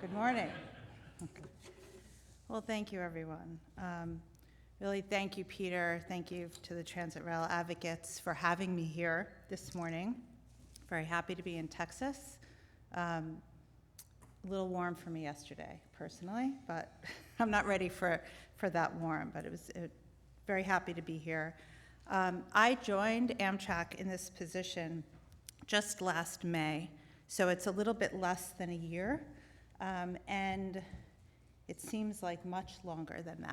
Good morning. Well, thank you, everyone. Really, thank you, Peter. Thank you to the Transit Rail Advocates for having me here this morning. Very happy to be in Texas. A little warm for me yesterday, personally, but I'm not ready for that warm, but it was very happy to be here. I joined Amtrak in this position just last May, so it's a little bit less than a year, and it seems like much longer than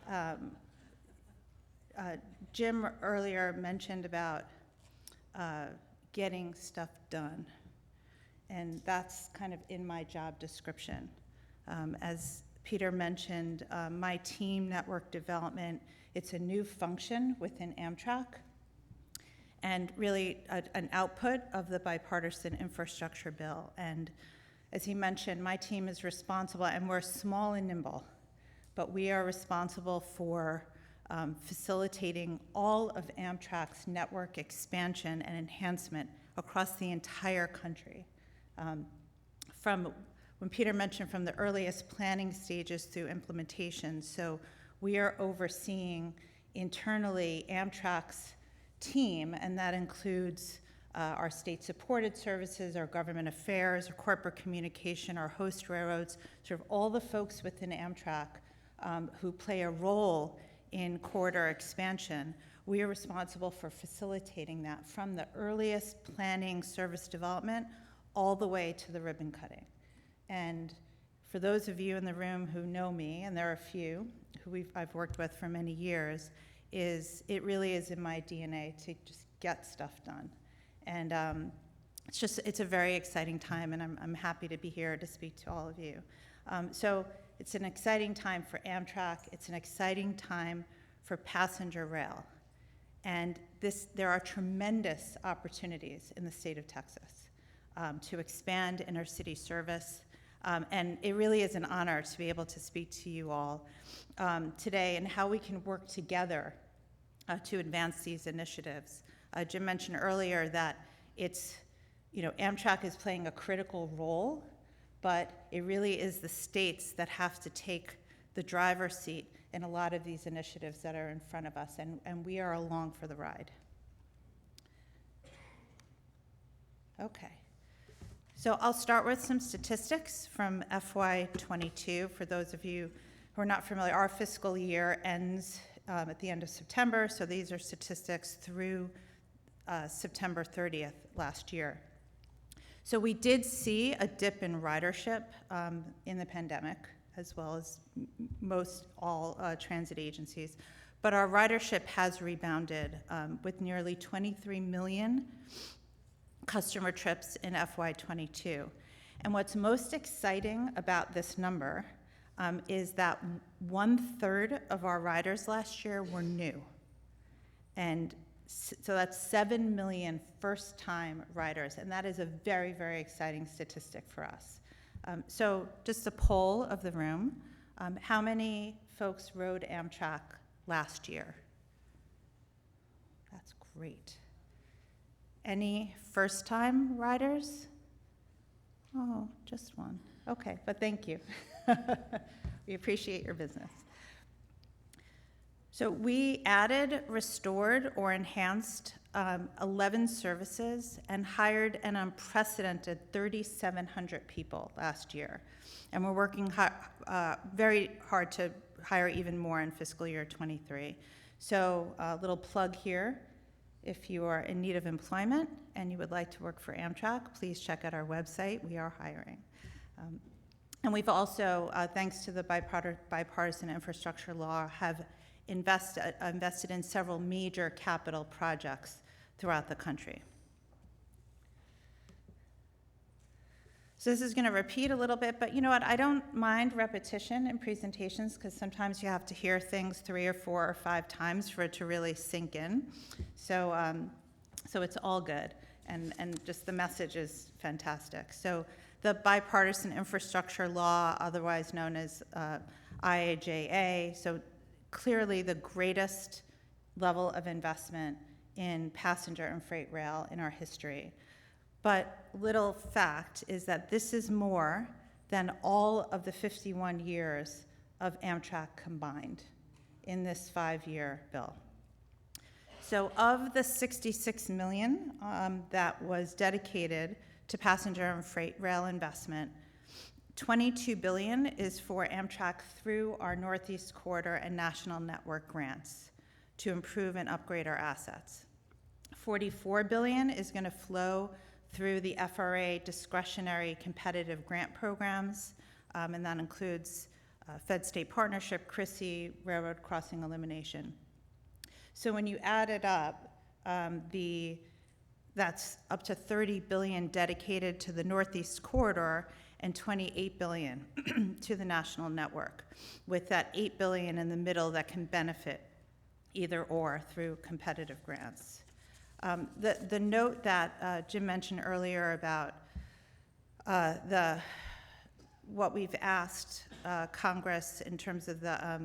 that. Jim earlier mentioned about getting stuff done, and that's kind of in my job description. As Peter mentioned, my team, network development, it's a new function within Amtrak, and really an output of the bipartisan infrastructure bill. And as he mentioned, my team is responsible, and we're small and nimble, but we are responsible for facilitating all of Amtrak's network expansion and enhancement across the entire country. From when Peter mentioned from the earliest planning stages through implementation, so we are overseeing internally Amtrak's team, and that includes our state-supported services, our government affairs, our corporate communication, our host railroads, sort of all the folks within Amtrak who play a role in corridor expansion. We are responsible for facilitating that from the earliest planning service development all the way to the ribbon cutting. And for those of you in the room who know me, and there are a few who I've worked with for many years, it really is in my DNA to just get stuff done. And it's a very exciting time, and I'm happy to be here to speak to all of you. So it's an exciting time for Amtrak. It's an exciting time for passenger rail. And there are tremendous opportunities in the state of Texas to expand intercity service. And it really is an honor to be able to speak to you all today and how we can work together to advance these initiatives. Jim mentioned earlier that Amtrak is playing a critical role, but it really is the states that have to take the driver's seat in a lot of these initiatives that are in front of us, and we are along for the ride. Okay. So I'll start with some statistics from FY22. For those of you who are not familiar, our fiscal year ends at the end of September, so these are statistics through September 30th last year. So we did see a dip in ridership in the pandemic, as well as most all transit agencies, but our ridership has rebounded with nearly 23 million customer trips in FY22. And what's most exciting about this number is that 1/3 of our riders last year were new. And so that's 7 million first-time riders, and that is a very, very exciting statistic for us. So just a poll of the room, how many folks rode Amtrak last year? That's great. Any first-time riders? Oh, just one. Okay, but thank you. We appreciate your business. So we added, restored, or enhanced 11 services and hired an unprecedented 3,700 people last year. And we're working very hard to hire even more in fiscal year 23. So a little plug here. If you are in need of employment and you would like to work for Amtrak, please check out our website. We are hiring. And we've also, thanks to the bipartisan infrastructure law, have invested in several major capital projects throughout the country. So this is going to repeat a little bit, but you know what? I don't mind repetition in presentations because sometimes you have to hear things 3 or 4 or 5 times for it to really sink in. So it's all good, and just the message is fantastic. So the bipartisan infrastructure law, otherwise known as IIJA, so clearly the greatest level of investment in passenger and freight rail in our history. But little fact is that this is more than all of the 51 years of Amtrak combined in this 5-year bill. So of the $66 million that was dedicated to passenger and freight rail investment, $22 billion is for Amtrak through our Northeast Corridor and National Network grants to improve and upgrade our assets. $44 billion is going to flow through the FRA discretionary competitive grant programs, and that includes Fed-State Partnership, CRISI, Railroad Crossing Elimination. So when you add it up, that's up to $30 billion dedicated to the Northeast Corridor and $28 billion to the national network, with that $8 billion in the middle that can benefit either or through competitive grants. The note that Jim mentioned earlier about what we've asked Congress in terms of the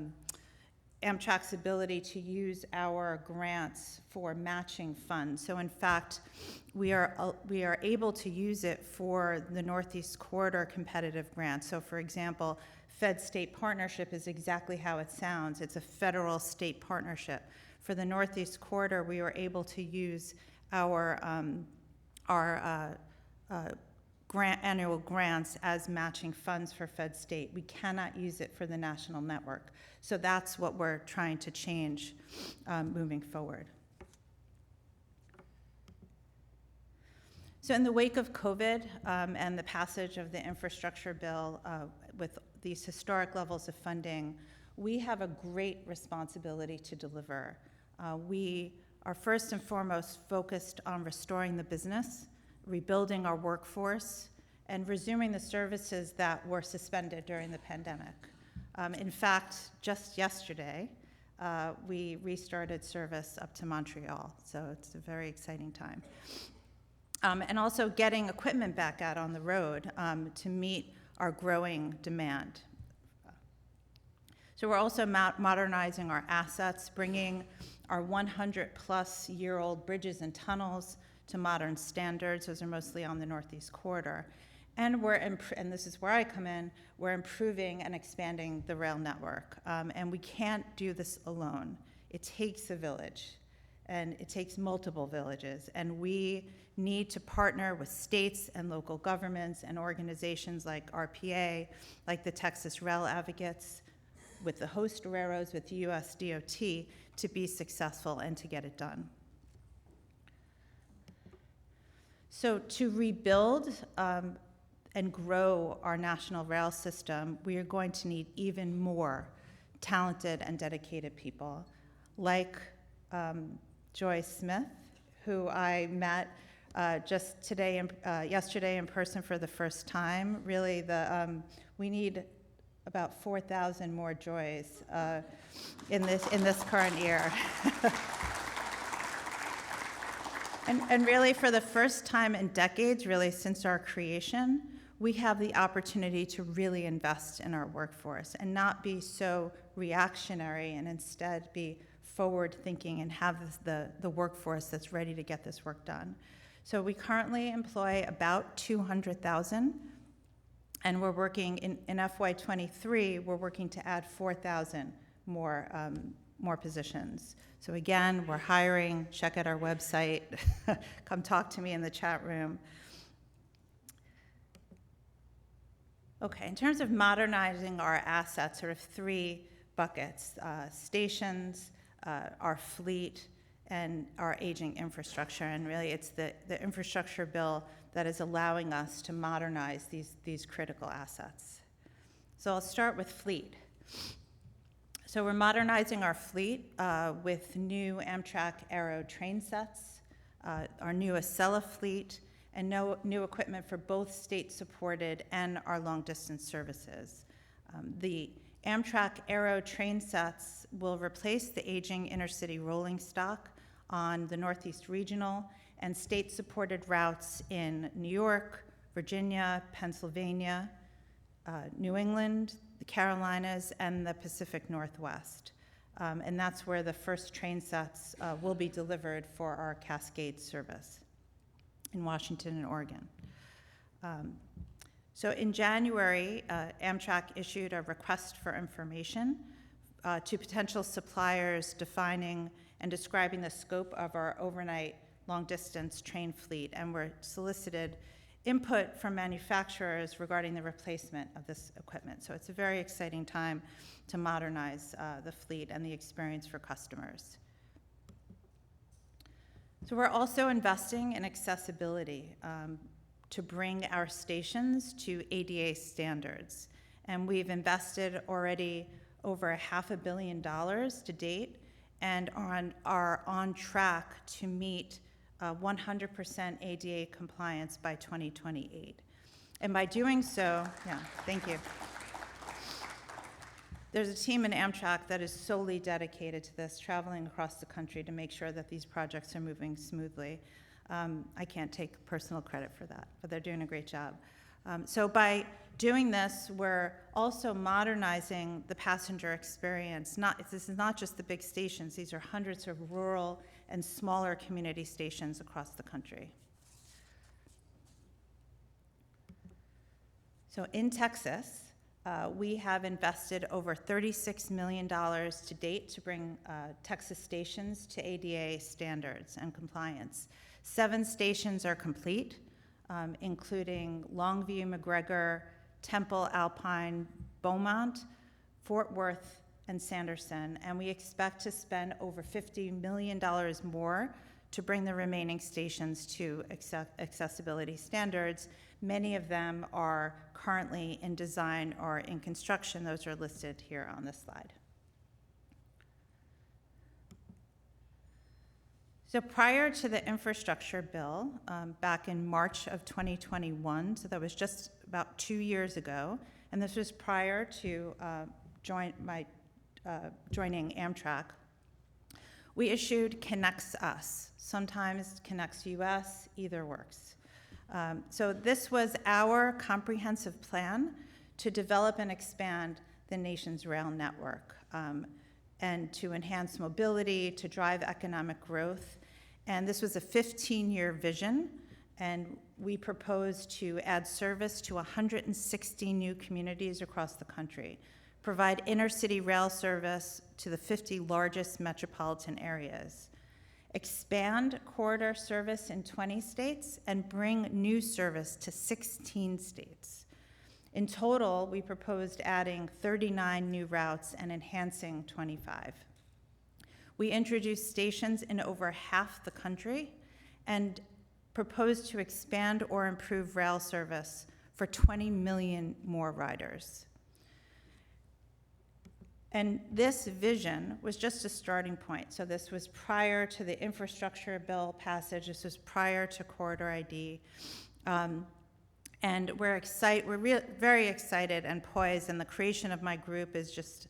Amtrak's ability to use our grants for matching funds. So in fact, we are able to use it for the Northeast Corridor competitive grants. So for example, Fed-State Partnership is exactly how it sounds. It's a federal-state partnership. For the Northeast Corridor, we were able to use our annual grants as matching funds for Fed State. We cannot use it for the national network. So that's what we're trying to change moving forward. So in the wake of COVID and the passage of the infrastructure bill with these historic levels of funding, we have a great responsibility to deliver. We are first and foremost focused on restoring the business, rebuilding our workforce, and resuming the services that were suspended during the pandemic. In fact, just yesterday, we restarted service up to Montreal, so it's a very exciting time. And also getting equipment back out on the road to meet our growing demand. So we're also modernizing our assets, bringing our 100-plus-year-old bridges and tunnels to modern standards. Those are mostly on the Northeast Corridor. And and this is where I come in, we're improving and expanding the rail network. And we can't do this alone. It takes a village, and it takes multiple villages. And we need to partner with states and local governments and organizations like RPA, like the Texas Rail Advocates, with the host railroads, with the US DOT, to be successful and to get it done. So to rebuild and grow our national rail system, we are going to need even more talented and dedicated people, like Joy Smith, who I met just yesterday in person for the first time. Really, we need about 4,000 more Joys in this current year. And really, for the first time in decades, really since our creation, we have the opportunity to really invest in our workforce and not be so reactionary, and instead be forward-thinking and have the workforce that's ready to get this work done. So we currently employ about 200,000, and we're working in FY23, we're working to add 4,000 more positions. So again, we're hiring. Check out our website. Come talk to me in the chat room. Okay, in terms of modernizing our assets, sort of 3 buckets: stations, our fleet, and our aging infrastructure. And really, it's the infrastructure bill that is allowing us to modernize these critical assets. So I'll start with fleet. So we're modernizing our fleet with new Amtrak Aero train sets, our new Acela fleet, and new equipment for both state-supported and our long-distance services. The Amtrak Aero train sets will replace the aging intercity rolling stock on the Northeast Regional and state-supported routes in New York, Virginia, Pennsylvania, New England, the Carolinas, and the Pacific Northwest. And that's where the first train sets will be delivered for our Cascade service. in Washington and Oregon. So in January, Amtrak issued a request for information to potential suppliers defining and describing the scope of our overnight long-distance train fleet, and we're solicited input from manufacturers regarding the replacement of this equipment. So it's a very exciting time to modernize the fleet and the experience for customers. So we're also investing in accessibility to bring our stations to ADA standards. And we've invested already over $500 million to date and are on track to meet 100% ADA compliance by 2028. And by doing so, yeah, thank you. There's a team in Amtrak that is solely dedicated to this, traveling across the country to make sure that these projects are moving smoothly. I can't take personal credit for that, but they're doing a great job. So by doing this, we're also modernizing the passenger experience. This is not just the big stations. These are hundreds of rural and smaller community stations across the country. So in Texas, we have invested over $36 million to date to bring Texas stations to ADA standards and compliance. 7 stations are complete, including Longview, McGregor, Temple, Alpine, Beaumont, Fort Worth, and Sanderson, and we expect to spend over $50 million more to bring the remaining stations to accessibility standards. Many of them are currently in design or in construction. Those are listed here on this slide. So prior to the infrastructure bill, back in March of 2021, so that was just about 2 years ago, and this was prior to joining Amtrak, we issued Connects Us. Sometimes Connects US, either works. So this was our comprehensive plan to develop and expand the nation's rail network and to enhance mobility, to drive economic growth. And this was a 15-year vision, and we proposed to add service to 160 new communities across the country, provide intercity rail service to the 50 largest metropolitan areas, expand corridor service in 20 states, and bring new service to 16 states. In total, we proposed adding 39 new routes and enhancing 25. We introduced stations in over half the country and proposed to expand or improve rail service for 20 million more riders. And this vision was just a starting point. So this was prior to the infrastructure bill passage. This was prior to Corridor ID. And we're very excited and poised, and the creation of my group is just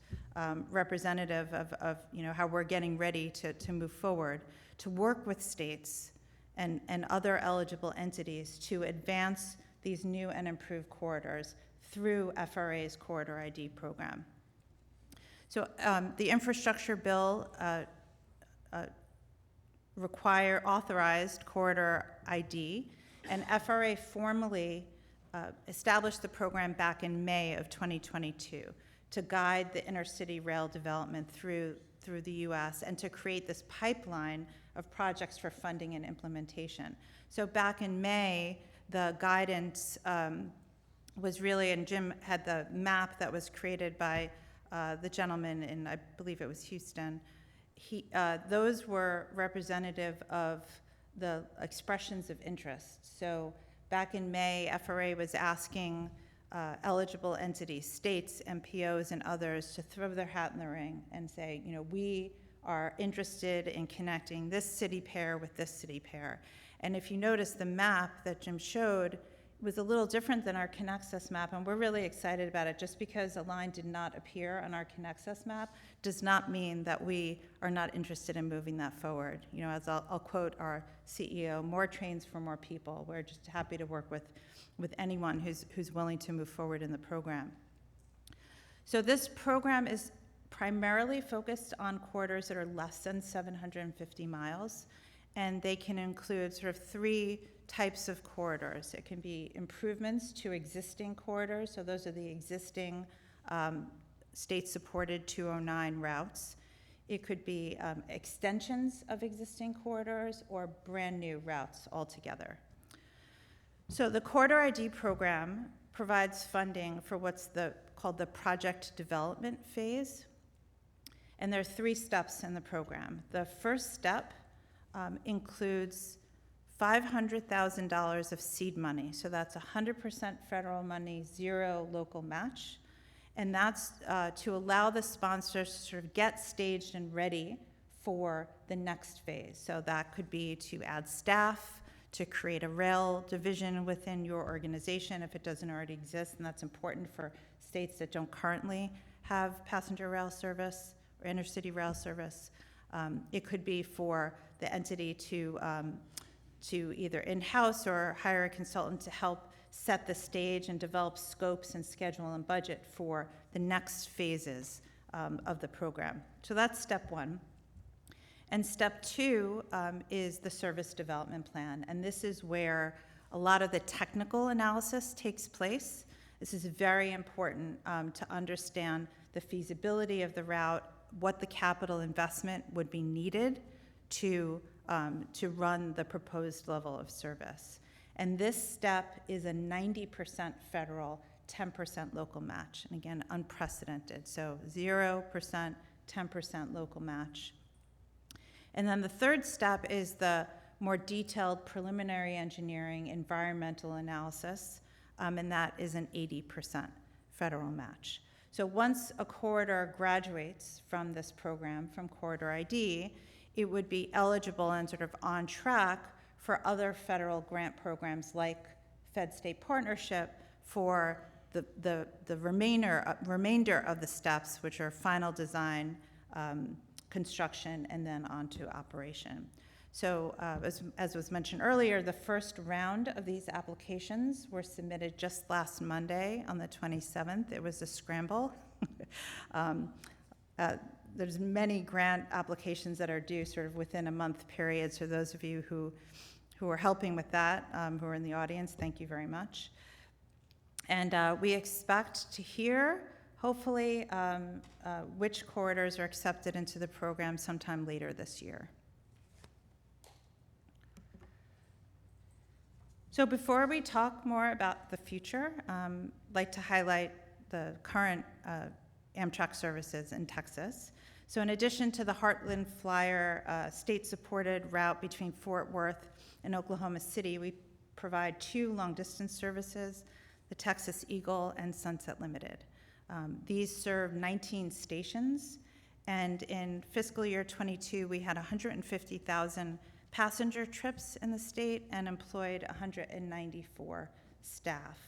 representative of how we're getting ready to move forward, to work with states and other eligible entities to advance these new and improved corridors through FRA's Corridor ID program. So the infrastructure bill authorized Corridor ID, and FRA formally established the program back in May of 2022 to guide the intercity rail development through the U.S. and to create this pipeline of projects for funding and implementation. So back in May, the guidance was really, and Jim had the map that was created by the gentleman in, I believe it was Houston. Those were representative of the expressions of interest. So back in May, FRA was asking eligible entities, states, MPOs, and others to throw their hat in the ring and say, we are interested in connecting this city pair with this city pair. And if you notice, the map that Jim showed was a little different than our Connexus map, and we're really excited about it. Just because a line did not appear on our Connexus map does not mean that we are not interested in moving that forward. As I'll quote our CEO, more trains for more people. We're just happy to work with anyone who's willing to move forward in the program. So this program is primarily focused on corridors that are less than 750 miles, and they can include sort of three types of corridors. It can be improvements to existing corridors, so those are the existing state-supported 209 routes. It could be extensions of existing corridors or brand-new routes altogether. So the Corridor ID program provides funding for what's called the project development phase, and there are 3 steps in the program. The first step includes $500,000 of seed money, so that's 100% federal money, 0 local match. And that's to allow the sponsors to sort of get staged and ready for the next phase. So that could be to add staff, to create a rail division within your organization if it doesn't already exist, and that's important for states that don't currently have passenger rail service or intercity rail service. It could be for the entity to either in-house or hire a consultant to help set the stage and develop scopes and schedule and budget for the next phases of the program. So that's step 1. And step 2 is the service development plan. And this is where a lot of the technical analysis takes place. This is very important to understand the feasibility of the route, what the capital investment would be needed to run the proposed level of service. And this step is a 90% federal, 10% local match. And again, unprecedented. So 0%, 10% local match. And then the third step is the more detailed preliminary engineering environmental analysis, and that is an 80% federal match. So once a corridor graduates from this program, from Corridor ID, it would be eligible and sort of on track for other federal grant programs like Fed-State Partnership for the remainder of the steps, which are final design, construction, and then on to operation. So as was mentioned earlier, the first round of these applications were submitted just last Monday on the 27th. It was a scramble. There's many grant applications that are due sort of within a month period. So those of you who are helping with that, who are in the audience, thank you very much. And we expect to hear, hopefully, which corridors are accepted into the program sometime later this year. So before we talk more about the future, I'd like to highlight the current Amtrak services in Texas. So in addition to the Heartland Flyer state-supported route between Fort Worth and Oklahoma City, we provide 2 long-distance services, the Texas Eagle and Sunset Limited. These serve 19 stations, and in fiscal year 22, we had 150,000 passenger trips in the state and employed 194 staff.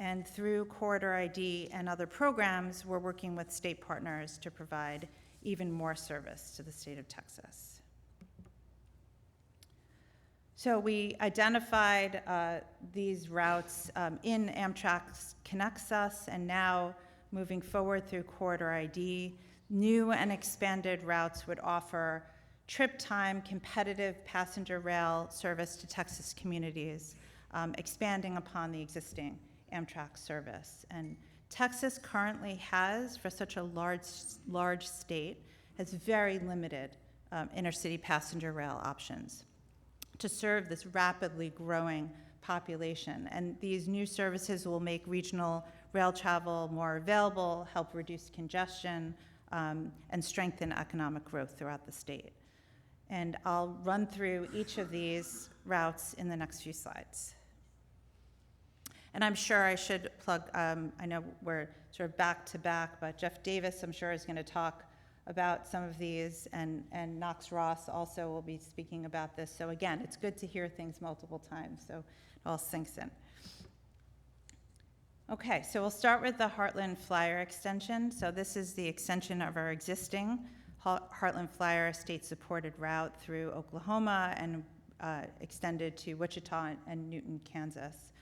And through Corridor ID and other programs, we're working with state partners to provide even more service to the state of Texas. So we identified these routes in Amtrak's Connects Us, and now moving forward through Corridor ID, new and expanded routes would offer trip time, competitive passenger rail service to Texas communities, expanding upon the existing Amtrak service. And Texas currently has, for such a large state, has very limited intercity passenger rail options to serve this rapidly growing population. And these new services will make regional rail travel more available, help reduce congestion, and strengthen economic growth throughout the state. And I'll run through each of these routes in the next few slides. And I'm sure I should plug, I know we're sort of back to back, but Jeff Davis, I'm sure, is going to talk about some of these, and Knox Ross also will be speaking about this. So again, it's good to hear things multiple times, so it all sinks in. Okay, so we'll start with the Heartland Flyer extension. So this is the extension of our existing Heartland Flyer state-supported route through Oklahoma and extended to Wichita and Newton, Kansas.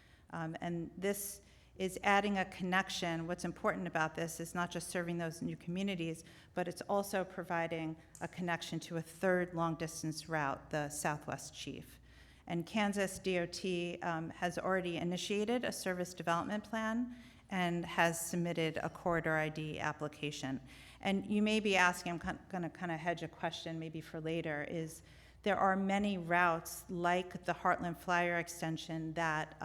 And this is adding a connection. What's important about this is not just serving those new communities, but it's also providing a connection to a third long-distance route, the Southwest Chief. And Kansas DOT has already initiated a service development plan and has submitted a corridor ID application. And you may be asking, I'm going to kind of hedge a question maybe for later, is there are many routes like the Heartland Flyer extension that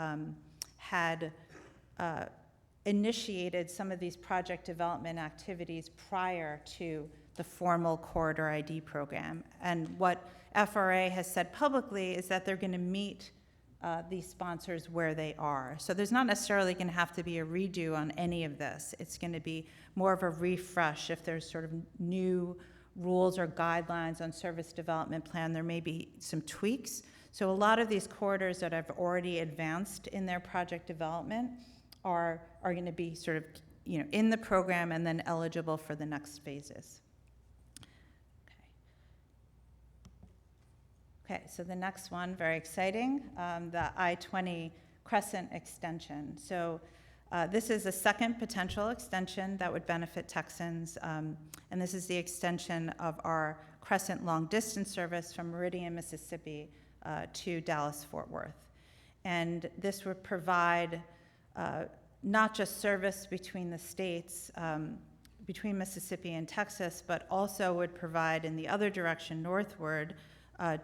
had initiated some of these project development activities prior to the formal corridor ID program. And what FRA has said publicly is that they're going to meet these sponsors where they are. So there's not necessarily going to have to be a redo on any of this. It's going to be more of a refresh. If there's sort of new rules or guidelines on service development plan, there may be some tweaks. So a lot of these corridors that have already advanced in their project development are going to be sort of, you know, in the program and then eligible for the next phases. Okay, so the next one, very exciting, the I-20 Crescent extension. So this is a second potential extension that would benefit Texans, and this is the extension of our Crescent long-distance service from Meridian, Mississippi to Dallas-Fort Worth. And this would provide not just service between the states, between Mississippi and Texas, but also would provide in the other direction, northward,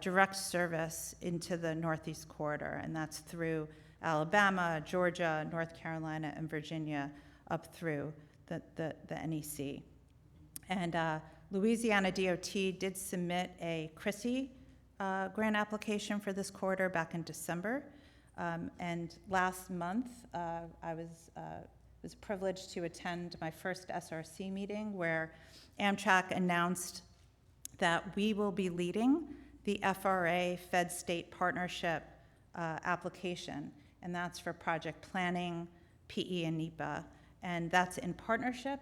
direct service into the Northeast Corridor, and that's through Alabama, Georgia, North Carolina, and Virginia, up through the NEC. And Louisiana DOT did submit a CRISI grant application for this corridor back in December. And last month, I was privileged to attend my first SRC meeting where Amtrak announced that we will be leading the FRA Fed State Partnership application, and that's for project planning, PE, and NEPA. And that's in partnership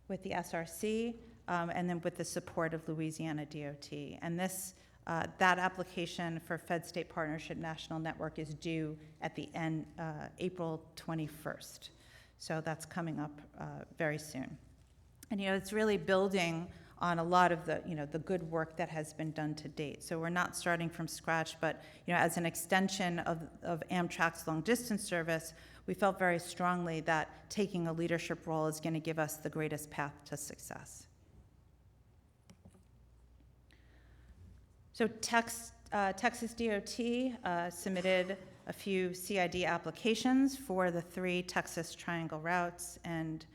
with the SRC and then with the support of Louisiana DOT. And this, that application for Fed State Partnership National Network is due at the end, April 21st. So that's coming up very soon. And, you know, it's really building on a lot of the, you know, the good work that has been done to date. So we're not starting from scratch, but, you know, as an extension of Amtrak's long-distance service, we felt very strongly that taking a leadership role is going to give us the greatest path to success. So Texas DOT submitted a few CID applications for the 3 Texas Triangle routes, and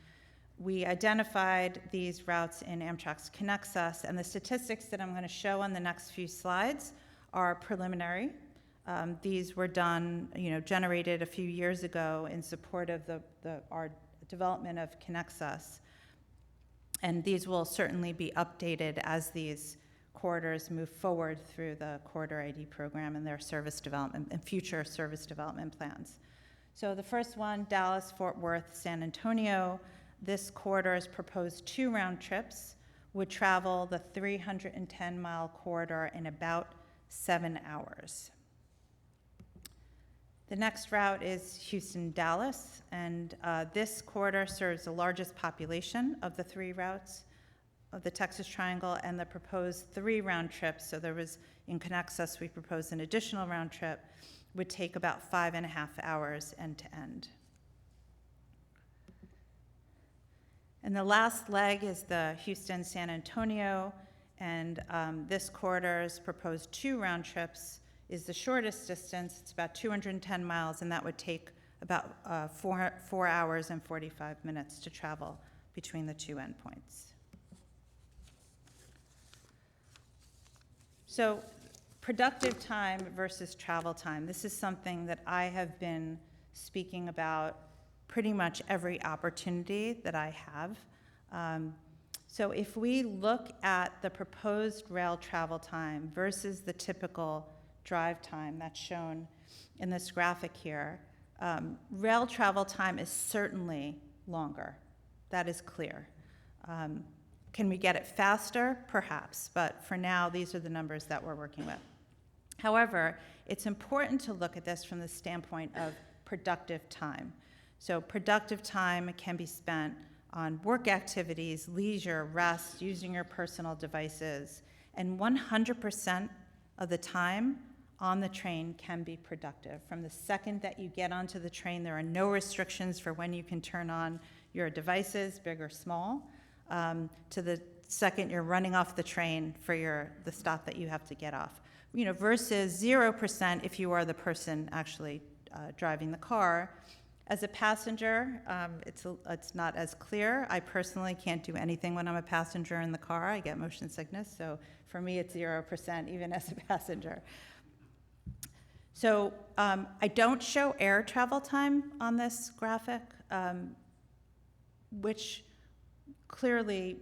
we identified these routes in Amtrak's Connects Us, and the statistics that I'm going to show on the next few slides are preliminary. These were done, you know, generated a few years ago in support of our development of Connects Us, and these will certainly be updated as these corridors move forward through the Corridor ID program and their service development and future service development plans. So the first one, Dallas, Fort Worth, San Antonio. This corridor's proposed 2 round trips would travel the 310-mile corridor in about 7 hours. The next route is Houston-Dallas, and this corridor serves the largest population of the 3 routes of the Texas Triangle, and the proposed 3 round trips, so there was, in Connects Us, we proposed an additional round trip, would take about 5.5 hours end to end. And the last leg is the Houston-San Antonio, and this corridor's proposed 2 round trips is the shortest distance. It's about 210 miles, and that would take about 4 hours and 45 minutes to travel between the 2 endpoints. So productive time versus travel time. This is something that I have been speaking about pretty much every opportunity that I have. So if we look at the proposed rail travel time versus the typical drive time that's shown in this graphic here, rail travel time is certainly longer. That is clear. Can we get it faster? Perhaps, but for now, these are the numbers that we're working with. However, it's important to look at this from the standpoint of productive time. So productive time can be spent on work activities, leisure, rest, using your personal devices, and 100% of the time on the train can be productive. From the second that you get onto the train, there are no restrictions for when you can turn on your devices, big or small, to the second you're running off the train for the stop that you have to get off. Versus 0% if you are the person actually driving the car. As a passenger, it's not as clear. I personally can't do anything when I'm a passenger in the car. I get motion sickness, so for me it's 0% even as a passenger. So I don't show air travel time on this graphic, which clearly,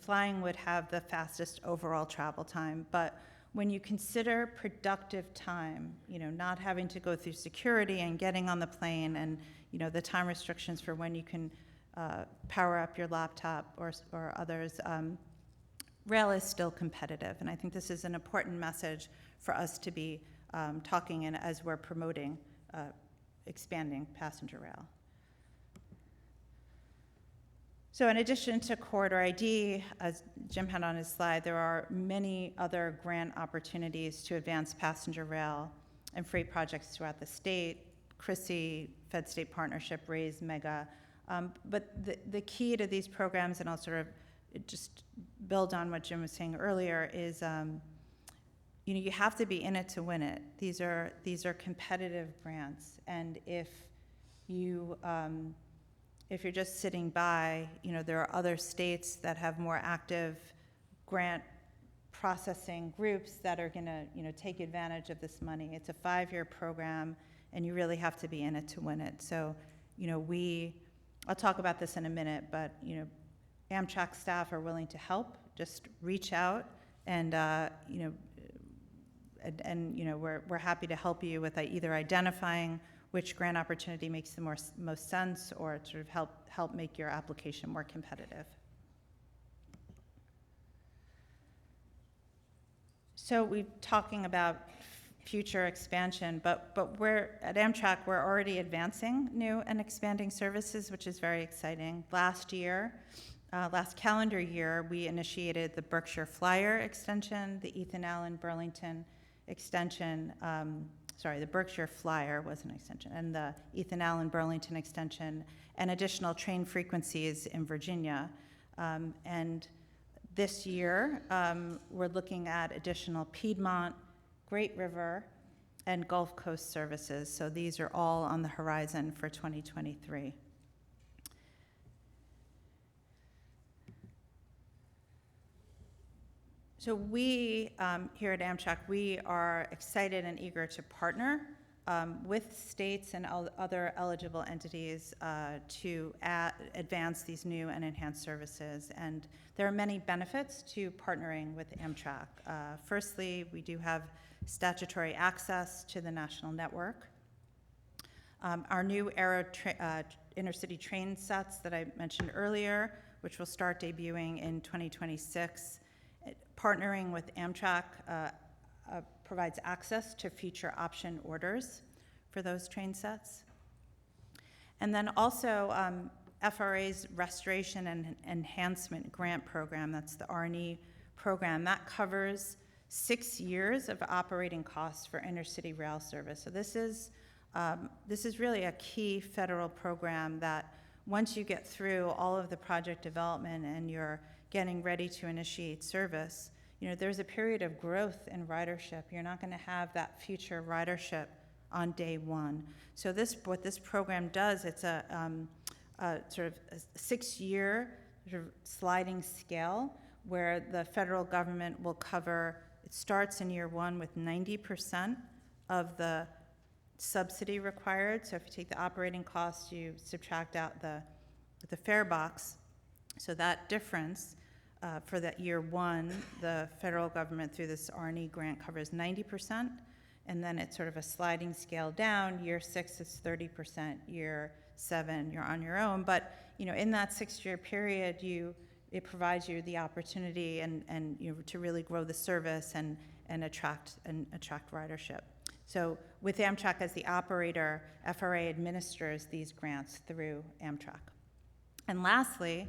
flying would have the fastest overall travel time, but when you consider productive time, not having to go through security and getting on the plane and, the time restrictions for when you can power up your laptop or others, rail is still competitive. And I think this is an important message for us to be talking in as we're promoting expanding passenger rail. So in addition to Corridor ID, as Jim had on his slide, there are many other grant opportunities to advance passenger rail and freight projects throughout the state. CRISI, Fed State Partnership, RAISE, MEGA. But the key to these programs, and I'll sort of just build on what Jim was saying earlier, is you have to be in it to win it. These are competitive grants, and if you're just sitting by, there are other states that have more active grant processing groups that are going to, take advantage of this money. It's a 5-year program, and you really have to be in it to win it. So, I'll talk about this in a minute, but, Amtrak staff are willing to help. Just reach out, and, we're happy to help you with either identifying which grant opportunity makes the most sense, or sort of help make your application more competitive. So we're talking about future expansion, but at Amtrak, we're already advancing new and expanding services, which is very exciting. Last calendar year, we initiated the Berkshire Flyer extension, the Ethan Allen Burlington extension, the Berkshire Flyer was an extension, and the Ethan Allen Burlington extension, and additional train frequencies in Virginia. And this year, we're looking at additional Piedmont, Great River, and Gulf Coast services. So these are all on the horizon for 2023. So we, here at Amtrak, we are excited and eager to partner with states and other eligible entities to advance these new and enhanced services. And there are many benefits to partnering with Amtrak. Firstly, we do have statutory access to the national network. Our new Aero intercity train sets that I mentioned earlier, which will start debuting in 2026, partnering with Amtrak provides access to future option orders for those train sets. And then also FRA's Restoration and Enhancement Grant Program, that's the R&E program, that covers 6 years of operating costs for intercity rail service. So this is really a key federal program that once you get through all of the project development and you're getting ready to initiate service, there's a period of growth in ridership. You're not going to have that future ridership on day one. So what this program does, it's a sort of a 6-year sort of sliding scale where the federal government will cover. It starts in year 1 with 90% of the subsidy required. So if you take the operating costs, you subtract out the fare box. So that difference for that year 1, the federal government through this R&E grant covers 90%, and then it's sort of a sliding scale down. Year 6 is 30%. Year 7, you're on your own. But in that 6-year period, it provides you the opportunity and to really grow the service and attract ridership. So with Amtrak as the operator, FRA administers these grants through Amtrak. And lastly,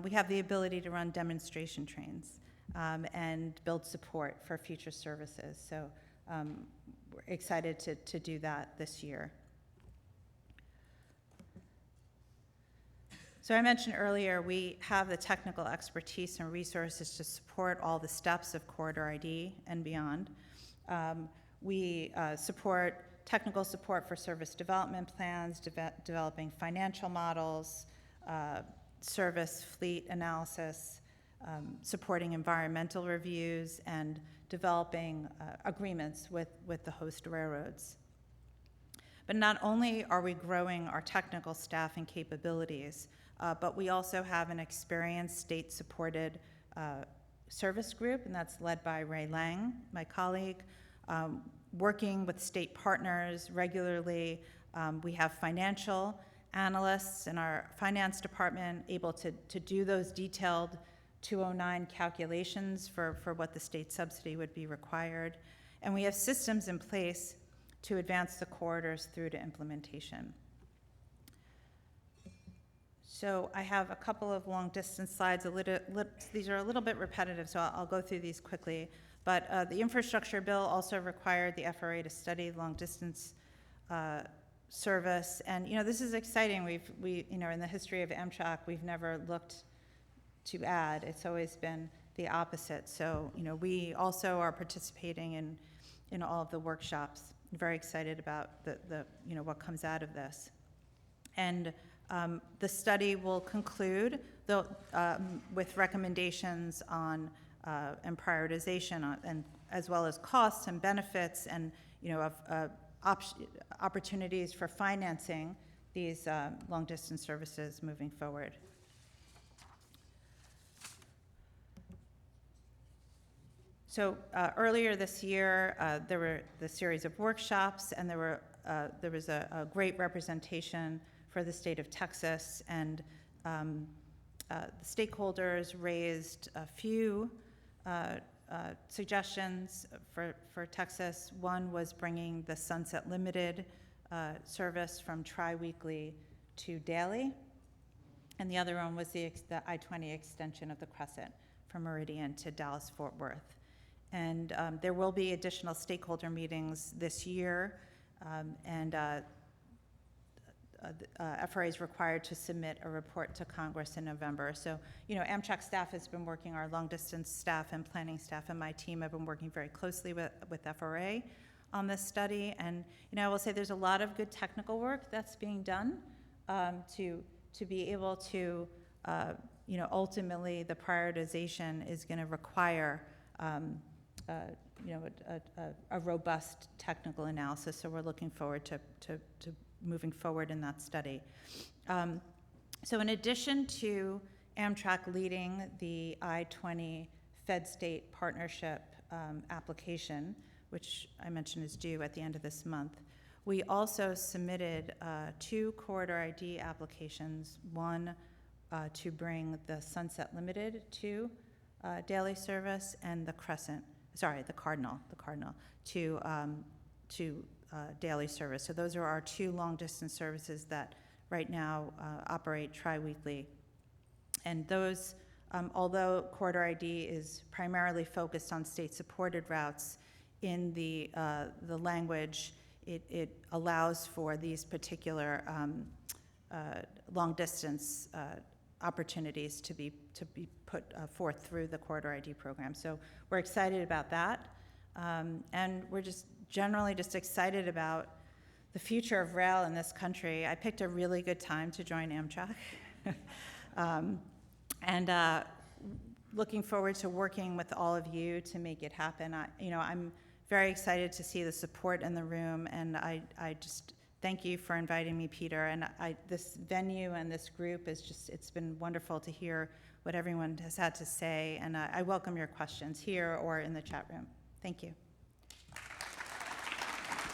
we have the ability to run demonstration trains and build support for future services. So we're excited to do that this year. So I mentioned earlier, we have the technical expertise and resources to support all the steps of Corridor ID and beyond. We support technical support for service development plans, developing financial models, service fleet analysis, supporting environmental reviews, and developing agreements with the host railroads. But not only are we growing our technical staff and capabilities, but we also have an experienced state-supported service group, and that's led by Ray Lang, my colleague, working with state partners regularly. We have financial analysts in our finance department able to do those detailed 209 calculations for what the state subsidy would be required. And we have systems in place to advance the corridors through to implementation. So I have a couple of long distance slides. These are a little bit repetitive, so I'll go through these quickly. But the infrastructure bill also required the FRA to study long distance service. And this is exciting. We in the history of Amtrak, we've never looked to add. It's always been the opposite. So we also are participating in all of the workshops. I'm very excited about the what comes out of this. And the study will conclude with recommendations on and prioritization and as well as costs and benefits and opportunities for financing these long distance services moving forward. So earlier this year, there were the series of workshops, and there was a great representation for the state of Texas, and the stakeholders raised a few suggestions for Texas. One was bringing the Sunset Limited service from tri-weekly to daily, and the other one was the I-20 extension of the Crescent from Meridian to Dallas-Fort Worth. And there will be additional stakeholder meetings this year, and FRA is required to submit a report to Congress in November. So, Amtrak staff has been working, our long-distance staff and planning staff and my team have been working very closely with FRA on this study. And, I will say there's a lot of good technical work that's being done to be able to, ultimately the prioritization is going to require a robust technical analysis. So we're looking forward to moving forward in that study. So in addition to Amtrak leading the I-20 Fed-State Partnership application, which I mentioned is due at the end of this month, we also submitted 2 corridor ID applications, one to bring the Sunset Limited to daily service, and the Cardinal to daily service. So those are our 2 long-distance services that right now operate tri-weekly. And those, although Corridor ID is primarily focused on state-supported routes, in the language, it allows for these particular long-distance opportunities to be put forth through the Corridor ID program. So we're excited about that. And we're just generally just excited about the future of rail in this country. I picked a really good time to join Amtrak. And looking forward to working with all of you to make it happen. I'm very excited to see the support in the room, and I just thank you for inviting me, Peter. And this venue and this group it's been wonderful to hear what everyone has had to say, and I welcome your questions here or in the chat room. Thank you.